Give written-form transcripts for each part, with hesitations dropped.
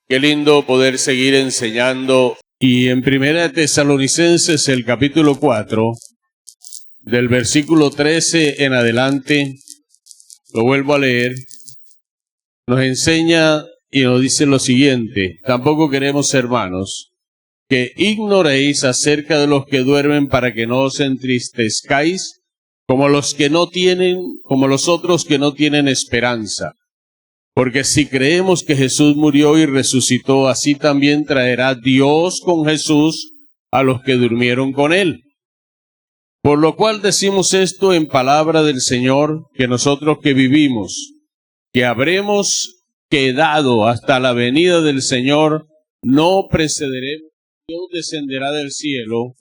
Qué lindo poder seguir enseñando. Y en Primera de Tesalonicenses, el capítulo 4, del versículo 13 en adelante, lo vuelvo a leer, nos enseña y nos dice lo siguiente: tampoco queremos, hermanos, que ignoréis acerca de los que duermen, para que no os entristezcáis como los otros que no tienen esperanza. Porque si creemos que Jesús murió y resucitó, así también traerá Dios con Jesús a los que durmieron con él. Por lo cual decimos esto en palabra del Señor, que nosotros que vivimos, que habremos quedado hasta la venida del Señor, no precederemos. Dios descenderá del cielo,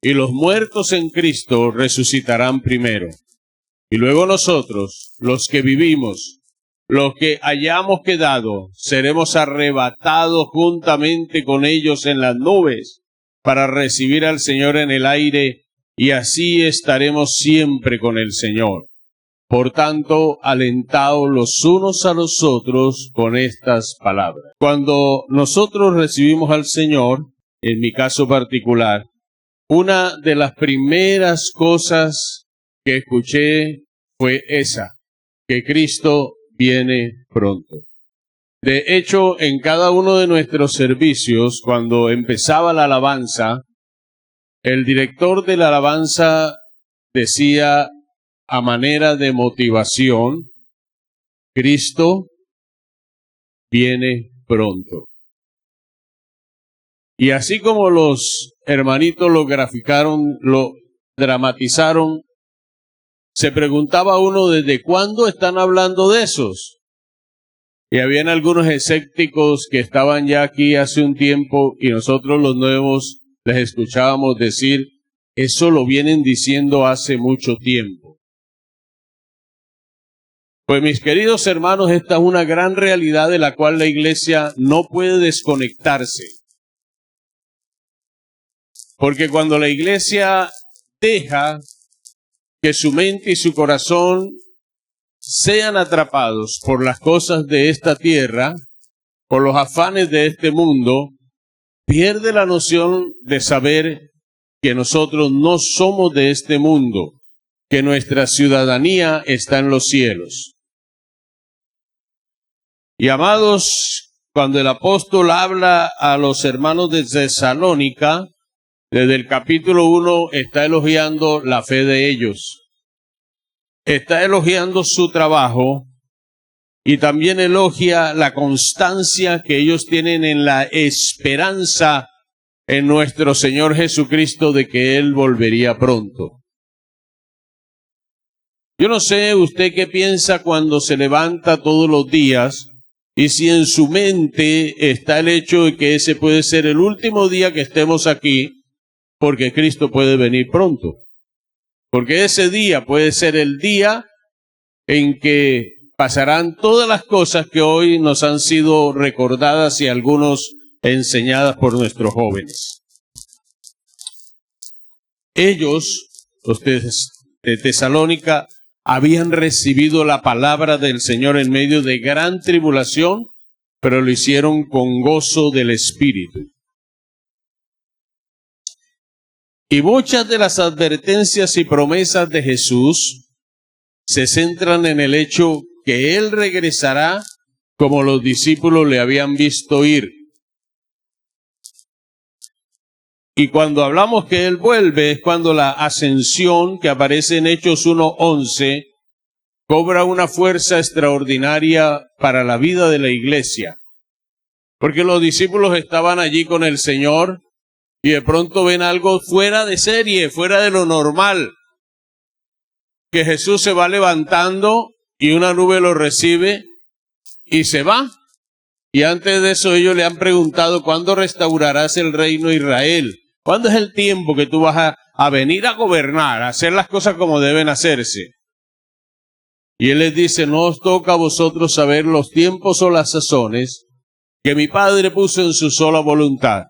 y los muertos en Cristo resucitarán primero. Y luego nosotros, los que vivimos, los que hayamos quedado, seremos arrebatados juntamente con ellos en las nubes para recibir al Señor en el aire, y así estaremos siempre con el Señor. Por tanto, alentaos los unos a los otros con estas palabras. Cuando nosotros recibimos al Señor, en mi caso particular, una de las primeras cosas que escuché fue esa, que Cristo viene pronto. De hecho, en cada uno de nuestros servicios, cuando empezaba la alabanza, el director de la alabanza decía a manera de motivación: Cristo viene pronto. Y así como los hermanitos lo graficaron, lo dramatizaron, se preguntaba uno: ¿desde cuándo están hablando de esos? Y habían algunos escépticos que estaban ya aquí hace un tiempo, y nosotros los nuevos les escuchábamos decir: eso lo vienen diciendo hace mucho tiempo. Pues mis queridos hermanos, esta es una gran realidad de la cual la iglesia no puede desconectarse. Porque cuando la iglesia deja que su mente y su corazón sean atrapados por las cosas de esta tierra, por los afanes de este mundo, pierde la noción de saber que nosotros no somos de este mundo, que nuestra ciudadanía está en los cielos. Y amados, cuando el apóstol habla a los hermanos de Tesalónica, desde el capítulo 1 está elogiando la fe de ellos. Está elogiando su trabajo y también elogia la constancia que ellos tienen en la esperanza en nuestro Señor Jesucristo de que Él volvería pronto. Yo no sé usted qué piensa cuando se levanta todos los días y si en su mente está el hecho de que ese puede ser el último día que estemos aquí, porque Cristo puede venir pronto. Porque ese día puede ser el día en que pasarán todas las cosas que hoy nos han sido recordadas y algunos enseñadas por nuestros jóvenes. Ellos, los de Tesalónica, habían recibido la palabra del Señor en medio de gran tribulación, pero lo hicieron con gozo del Espíritu. Y muchas de las advertencias y promesas de Jesús se centran en el hecho que Él regresará como los discípulos le habían visto ir. Y cuando hablamos que Él vuelve, es cuando la ascensión, que aparece en Hechos 1:11, cobra una fuerza extraordinaria para la vida de la iglesia. Porque los discípulos estaban allí con el Señor, y de pronto ven algo fuera de serie, fuera de lo normal. Que Jesús se va levantando y una nube lo recibe y se va. Y antes de eso ellos le han preguntado: ¿cuándo restaurarás el reino de Israel? ¿Cuándo es el tiempo que tú vas a venir a gobernar, a hacer las cosas como deben hacerse? Y Él les dice: no os toca a vosotros saber los tiempos o las sazones que mi Padre puso en su sola voluntad.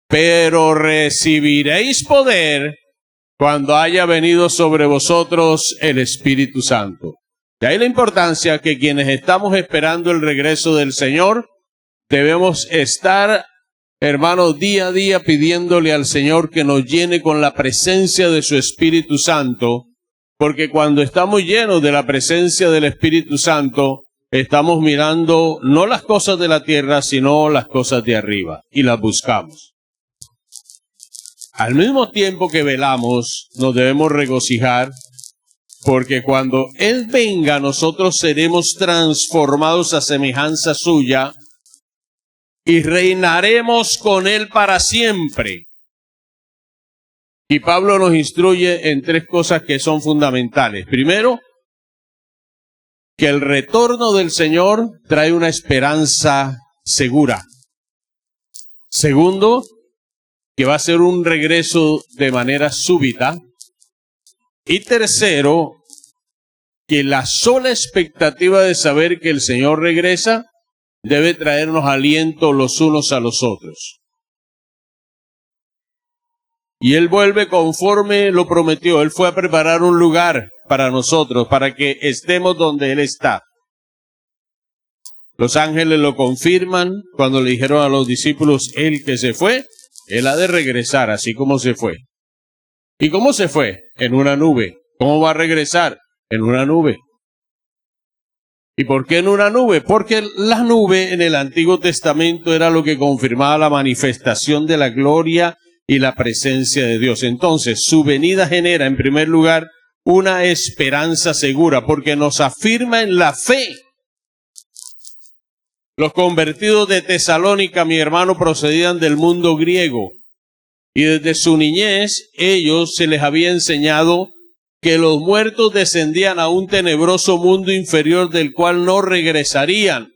Pero recibiréis poder cuando haya venido sobre vosotros el Espíritu Santo. De ahí la importancia que quienes estamos esperando el regreso del Señor, debemos estar, hermanos, día a día pidiéndole al Señor que nos llene con la presencia de su Espíritu Santo, porque cuando estamos llenos de la presencia del Espíritu Santo, estamos mirando no las cosas de la tierra, sino las cosas de arriba, y las buscamos. Al mismo tiempo que velamos, nos debemos regocijar, porque cuando Él venga, nosotros seremos transformados a semejanza suya, y reinaremos con Él para siempre. Y Pablo nos instruye en tres cosas que son fundamentales. Primero, que el retorno del Señor trae una esperanza segura. Segundo, que va a ser un regreso de manera súbita. Y tercero, que la sola expectativa de saber que el Señor regresa debe traernos aliento los unos a los otros. Y Él vuelve conforme lo prometió. Él fue a preparar un lugar para nosotros, para que estemos donde Él está. Los ángeles lo confirman cuando le dijeron a los discípulos, Él que se fue, Él ha de regresar así como se fue. ¿Y cómo se fue? En una nube. ¿Cómo va a regresar? En una nube. ¿Y por qué en una nube? Porque la nube en el Antiguo Testamento era lo que confirmaba la manifestación de la gloria y la presencia de Dios. Entonces, su venida genera, en primer lugar, una esperanza segura, porque nos afirma en la fe. Los convertidos de Tesalónica, mi hermano, procedían del mundo griego, y desde su niñez, ellos se les había enseñado que los muertos descendían a un tenebroso mundo inferior del cual no regresarían.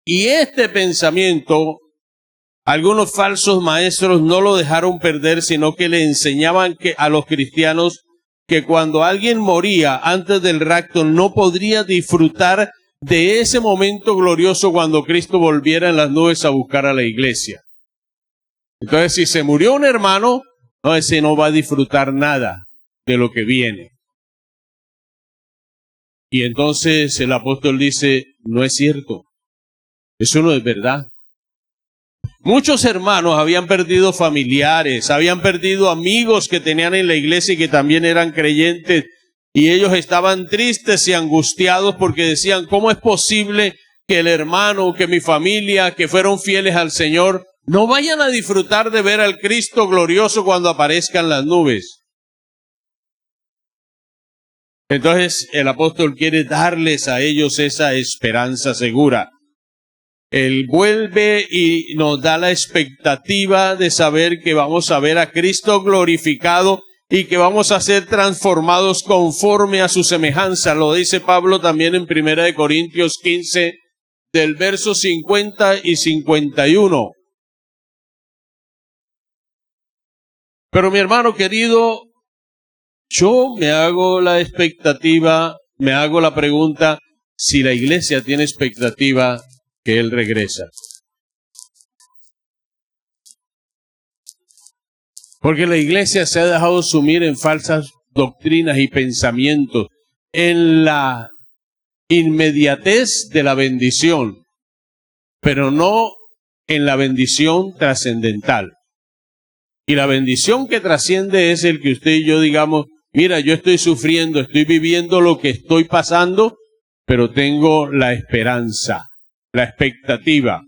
Y este pensamiento, algunos falsos maestros no lo dejaron perder, sino que le enseñaban a los cristianos que cuando alguien moría antes del rapto no podría disfrutar de ese momento glorioso cuando Cristo volviera en las nubes a buscar a la iglesia. Entonces, si se murió un hermano, no, ese no va a disfrutar nada de lo que viene. Y entonces el apóstol dice, no es cierto, eso no es verdad. Muchos hermanos habían perdido familiares, habían perdido amigos que tenían en la iglesia y que también eran creyentes, y ellos estaban tristes y angustiados porque decían, ¿cómo es posible que el hermano, que mi familia, que fueron fieles al Señor, no vayan a disfrutar de ver al Cristo glorioso cuando aparezcan las nubes? Entonces el apóstol quiere darles a ellos esa esperanza segura. Él vuelve y nos da la expectativa de saber que vamos a ver a Cristo glorificado y que vamos a ser transformados conforme a su semejanza. Lo dice Pablo también en 1 Corintios 15, del verso 50 y 51. Pero mi hermano querido, yo me hago la expectativa, me hago la pregunta, si la iglesia tiene expectativa que Él regresa. Porque la iglesia se ha dejado sumir en falsas doctrinas y pensamientos, en la inmediatez de la bendición, pero no en la bendición trascendental. Y la bendición que trasciende es el que usted y yo digamos, mira, yo estoy sufriendo, estoy viviendo lo que estoy pasando, pero tengo la esperanza, la expectativa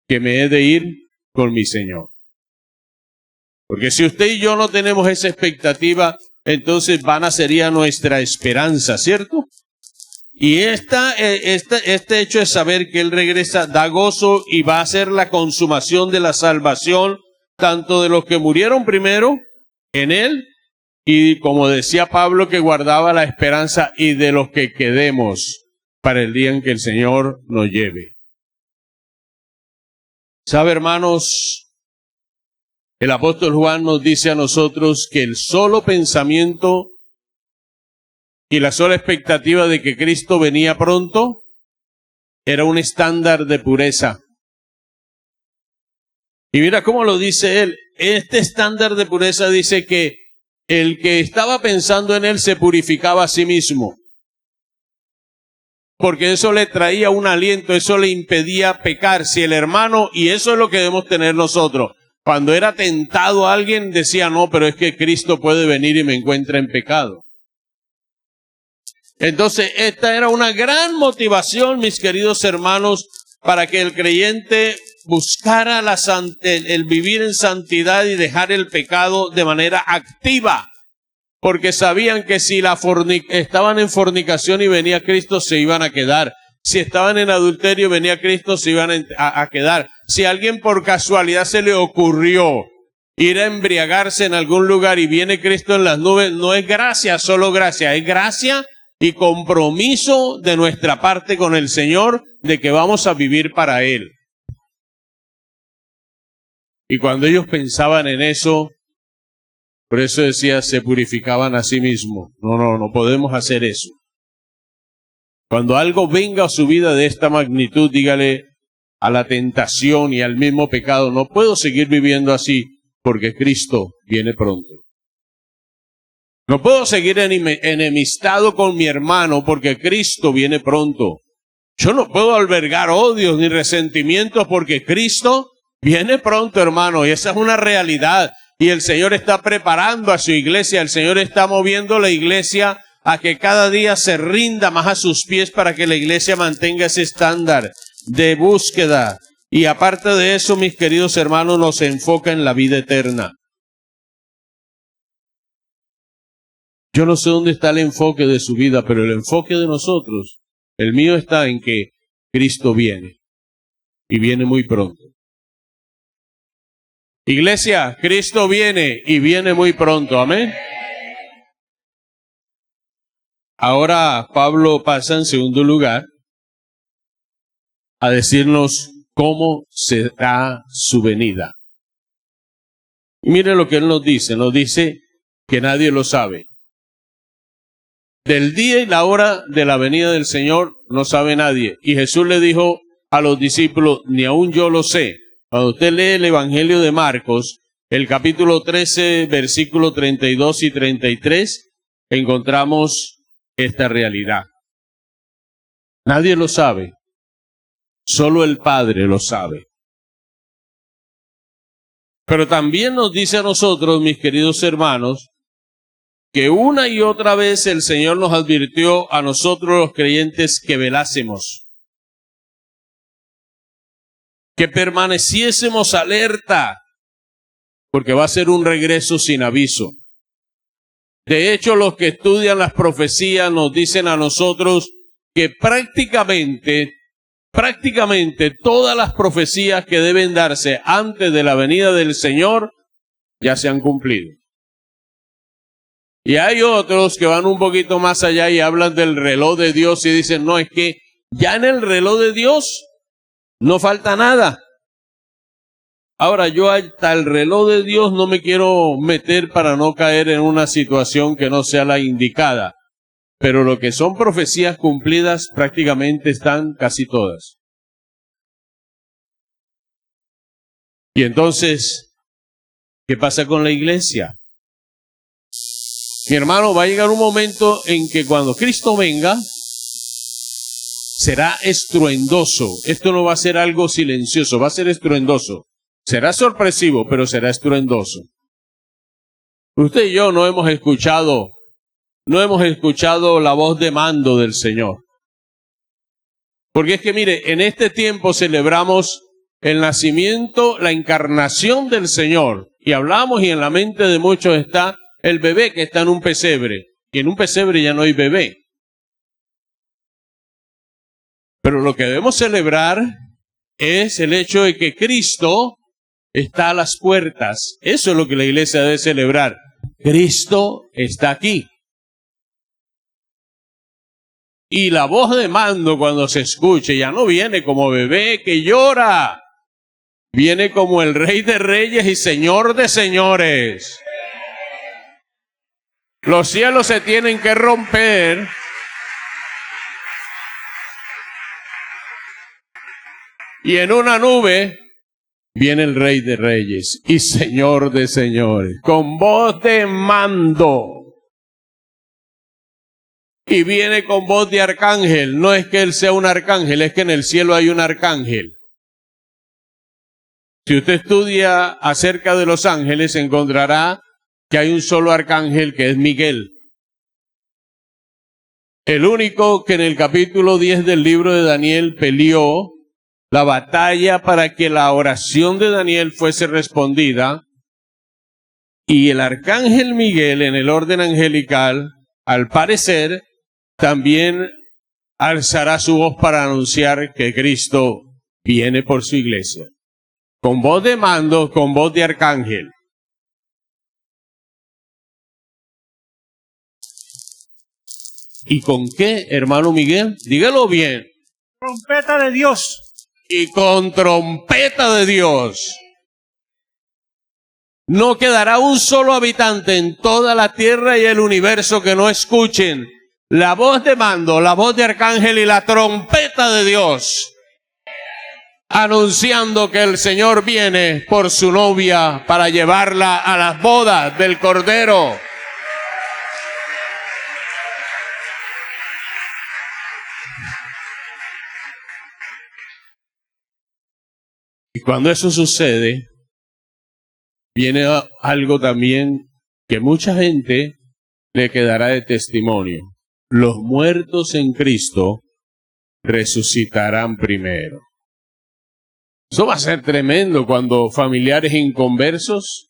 que me he de ir con mi Señor. Porque si usted y yo no tenemos esa expectativa, entonces vana sería nuestra esperanza, ¿cierto? Y este hecho de saber que Él regresa da gozo y va a ser la consumación de la salvación, tanto de los que murieron primero en Él, y como decía Pablo, que guardaba la esperanza, y de los que quedemos para el día en que el Señor nos lleve. ¿Sabe, hermanos? El apóstol Juan nos dice a nosotros que el solo pensamiento y la sola expectativa de que Cristo venía pronto era un estándar de pureza. Y mira cómo lo dice él. Este estándar de pureza dice que el que estaba pensando en él se purificaba a sí mismo. porque eso le traía un aliento, eso le impedía pecar. Si el hermano, y eso es lo que debemos tener nosotros, cuando era tentado a alguien decía, no, pero es que Cristo puede venir y me encuentra en pecado. Entonces, esta era una gran motivación, mis queridos hermanos, para que el creyente buscara el vivir en santidad y dejar el pecado de manera activa. Porque sabían que si estaban en fornicación y venía Cristo, se iban a quedar. Si estaban en adulterio y venía Cristo, se iban a quedar. Si a alguien por casualidad se le ocurrió ir a embriagarse en algún lugar y viene Cristo en las nubes, no es gracia, solo gracia, es gracia y compromiso de nuestra parte con el Señor de que vamos a vivir para Él. Y cuando ellos pensaban en eso, por eso decía, se purificaban a sí mismos. No podemos hacer eso. Cuando algo venga a su vida de esta magnitud, dígale a la tentación y al mismo pecado, no puedo seguir viviendo así porque Cristo viene pronto. No puedo seguir enemistado con mi hermano porque Cristo viene pronto. Yo no puedo albergar odios ni resentimientos porque Cristo viene pronto, hermano, y esa es una realidad. Y el Señor está preparando a su iglesia, el Señor está moviendo la iglesia a que cada día se rinda más a sus pies para que la iglesia mantenga ese estándar de búsqueda. Y aparte de eso, mis queridos hermanos, nos enfoca en la vida eterna. Yo no sé dónde está el enfoque de su vida, pero el enfoque de nosotros, el mío está en que Cristo viene. Y viene muy pronto. Iglesia, Cristo viene y viene muy pronto. Amén. Ahora Pablo pasa en segundo lugar a decirnos cómo será su venida. Y mire lo que él nos dice que nadie lo sabe. Del día y la hora de la venida del Señor no sabe nadie. Y Jesús le dijo a los discípulos, ni aun yo lo sé. Cuando usted lee el Evangelio de Marcos, el capítulo 13, versículos 32 y 33, encontramos esta realidad. Nadie lo sabe, solo el Padre lo sabe. Pero también nos dice a nosotros, mis queridos hermanos, que una y otra vez el Señor nos advirtió a nosotros los creyentes que velásemos. Que permaneciésemos alerta, porque va a ser un regreso sin aviso. De hecho, los que estudian las profecías nos dicen a nosotros que prácticamente todas las profecías que deben darse antes de la venida del Señor ya se han cumplido. Y hay otros que van un poquito más allá y hablan del reloj de Dios y dicen, no, es que ya en el reloj de Dios no falta nada. Ahora, yo hasta el reloj de Dios no me quiero meter para no caer en una situación que no sea la indicada. Pero lo que son profecías cumplidas prácticamente están casi todas. Y entonces, ¿qué pasa con la iglesia? Mi hermano, va a llegar un momento en que cuando Cristo venga, será estruendoso. Esto no va a ser algo silencioso, va a ser estruendoso. Será sorpresivo, pero será estruendoso. Usted y yo no hemos escuchado la voz de mando del Señor. Porque es que mire, en este tiempo celebramos el nacimiento, la encarnación del Señor. Y hablamos y en la mente de muchos está el bebé que está en un pesebre. Y en un pesebre ya no hay bebé. Pero lo que debemos celebrar es el hecho de que Cristo está a las puertas. Eso es lo que la iglesia debe celebrar. Cristo está aquí. Y la voz de mando cuando se escuche ya no viene como bebé que llora. Viene como el Rey de Reyes y Señor de Señores. Los cielos se tienen que romper. Y en una nube viene el Rey de Reyes y Señor de Señores, con voz de mando. y viene con voz de arcángel. No es que él sea un arcángel, es que en el cielo hay un arcángel. Si usted estudia acerca de los ángeles, encontrará que hay un solo arcángel que es Miguel. El único que en el capítulo 10 del libro de Daniel peleó la batalla para que la oración de Daniel fuese respondida. Y el arcángel Miguel, en el orden angelical, al parecer, también alzará su voz para anunciar que Cristo viene por su iglesia. Con voz de mando, con voz de arcángel. ¿Y con qué, hermano Miguel? Dígalo bien. Trompeta de Dios. Y con trompeta de Dios. No quedará un solo habitante en toda la tierra y el universo que no escuchen la voz de mando, la voz de arcángel y la trompeta de Dios, anunciando que el Señor viene por su novia para llevarla a las bodas del Cordero. Y cuando eso sucede, viene algo también que mucha gente le quedará de testimonio. Los muertos en Cristo resucitarán primero. Eso va a ser tremendo cuando familiares inconversos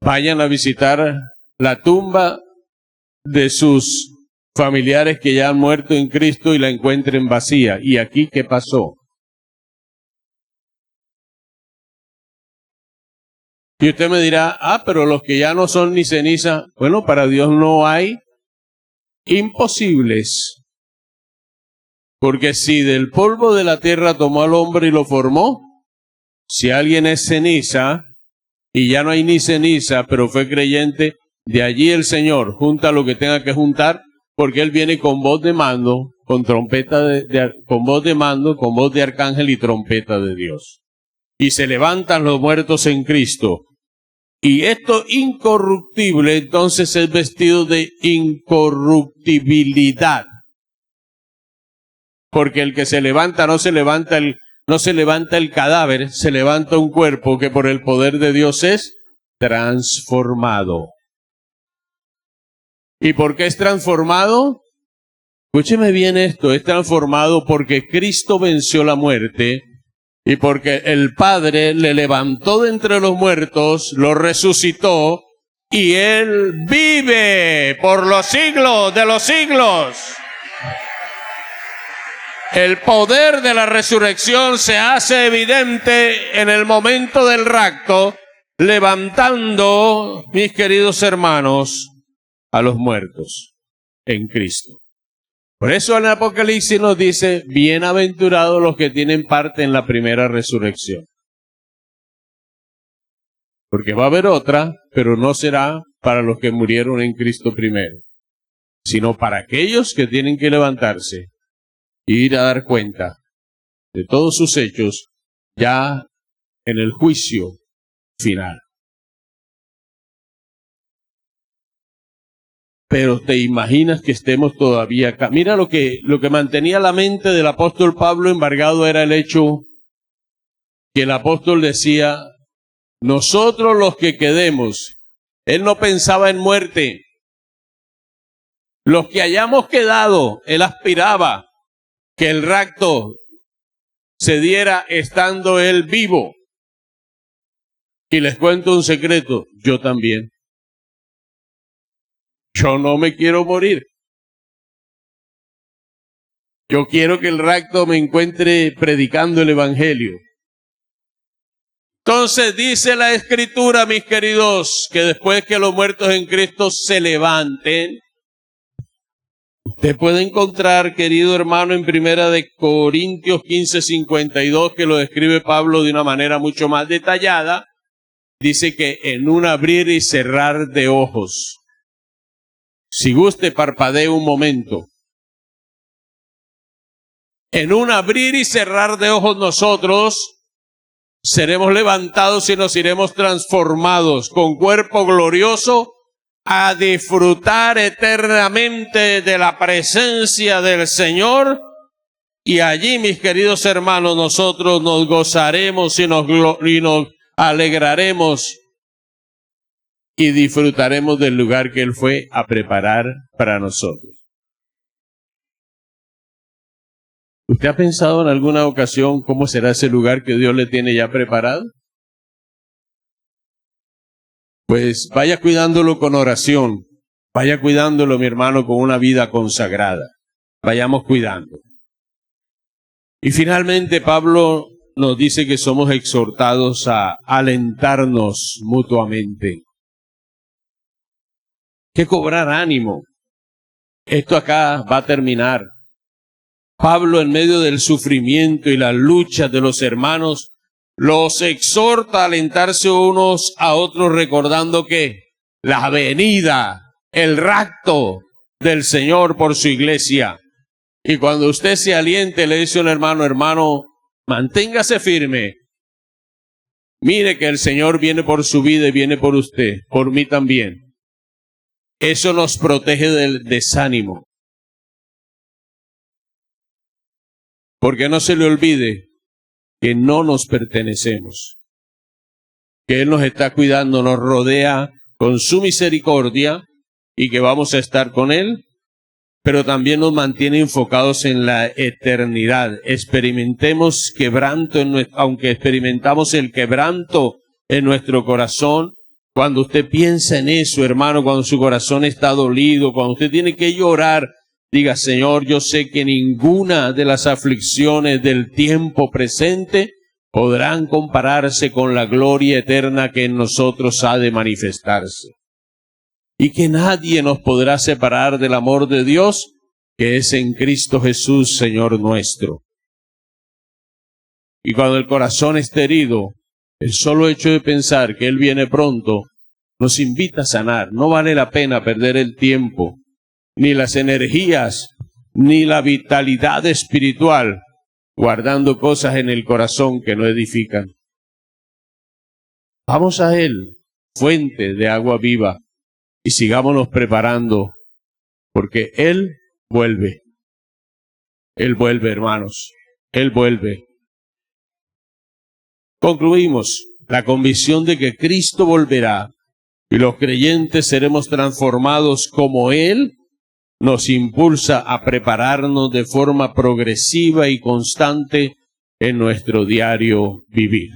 vayan a visitar la tumba de sus familiares que ya han muerto en Cristo y la encuentren vacía. ¿Y aquí qué pasó? Y usted me dirá, pero los que ya no son ni ceniza, bueno, para Dios no hay imposibles. Porque si del polvo de la tierra tomó al hombre y lo formó, si alguien es ceniza y ya no hay ni ceniza, pero fue creyente, de allí el Señor junta lo que tenga que juntar, porque Él viene con voz de mando, con trompeta con voz de mando, con voz de arcángel y trompeta de Dios. Y se levantan los muertos en Cristo. Y esto incorruptible entonces es vestido de incorruptibilidad. Porque el que se levanta no se levanta el cadáver, se levanta un cuerpo que por el poder de Dios es transformado. ¿Y por qué es transformado? Escúcheme bien esto, es transformado porque Cristo venció la muerte. Y porque el Padre le levantó de entre los muertos, lo resucitó, y Él vive por los siglos de los siglos. El poder de la resurrección se hace evidente en el momento del rapto, levantando, mis queridos hermanos, a los muertos en Cristo. Por eso en Apocalipsis nos dice, bienaventurados los que tienen parte en la primera resurrección. Porque va a haber otra, pero no será para los que murieron en Cristo primero, sino para aquellos que tienen que levantarse e ir a dar cuenta de todos sus hechos ya en el juicio final. Pero te imaginas que estemos todavía acá. Mira lo que mantenía la mente del apóstol Pablo embargado era el hecho que el apóstol decía, nosotros los que quedemos, él no pensaba en muerte. Los que hayamos quedado, él aspiraba que el rapto se diera estando él vivo. Y les cuento un secreto, yo también. Yo no me quiero morir. Yo quiero que el rapto me encuentre predicando el Evangelio. Entonces dice la Escritura, mis queridos, que después que los muertos en Cristo se levanten, usted puede encontrar, querido hermano, en 1 Corintios 15:52, que lo describe Pablo de una manera mucho más detallada, dice que en un abrir y cerrar de ojos. Si guste, parpadee un momento. En un abrir y cerrar de ojos nosotros seremos levantados y nos iremos transformados con cuerpo glorioso a disfrutar eternamente de la presencia del Señor. Y allí, mis queridos hermanos, nosotros nos gozaremos y nos alegraremos y disfrutaremos del lugar que Él fue a preparar para nosotros. ¿Usted ha pensado en alguna ocasión cómo será ese lugar que Dios le tiene ya preparado? Pues vaya cuidándolo con oración, vaya cuidándolo, mi hermano, con una vida consagrada. Vayamos cuidando. Y finalmente Pablo nos dice que somos exhortados a alentarnos mutuamente. Que cobrar ánimo. Esto acá va a terminar. Pablo, en medio del sufrimiento y la lucha de los hermanos, los exhorta a alentarse unos a otros, recordando que la venida, el rapto del Señor por su iglesia. Y cuando usted se aliente, le dice a un hermano, hermano, manténgase firme. Mire que el Señor viene por su vida y viene por usted, por mí también. Eso nos protege del desánimo. Porque no se le olvide que no nos pertenecemos, que Él nos está cuidando, nos rodea con su misericordia y que vamos a estar con Él, pero también nos mantiene enfocados en la eternidad. Experimentemos quebranto, aunque experimentamos el quebranto en nuestro corazón, cuando usted piensa en eso, hermano, cuando su corazón está dolido, cuando usted tiene que llorar, diga, Señor, yo sé que ninguna de las aflicciones del tiempo presente podrán compararse con la gloria eterna que en nosotros ha de manifestarse. Y que nadie nos podrá separar del amor de Dios, que es en Cristo Jesús, Señor nuestro. Y cuando el corazón está herido, el solo hecho de pensar que Él viene pronto nos invita a sanar. No vale la pena perder el tiempo, ni las energías, ni la vitalidad espiritual, guardando cosas en el corazón que no edifican. Vamos a Él, fuente de agua viva, y sigámonos preparando, porque Él vuelve. Él vuelve, hermanos. Él vuelve. Concluimos. La convicción de que Cristo volverá y los creyentes seremos transformados como Él, nos impulsa a prepararnos de forma progresiva y constante en nuestro diario vivir.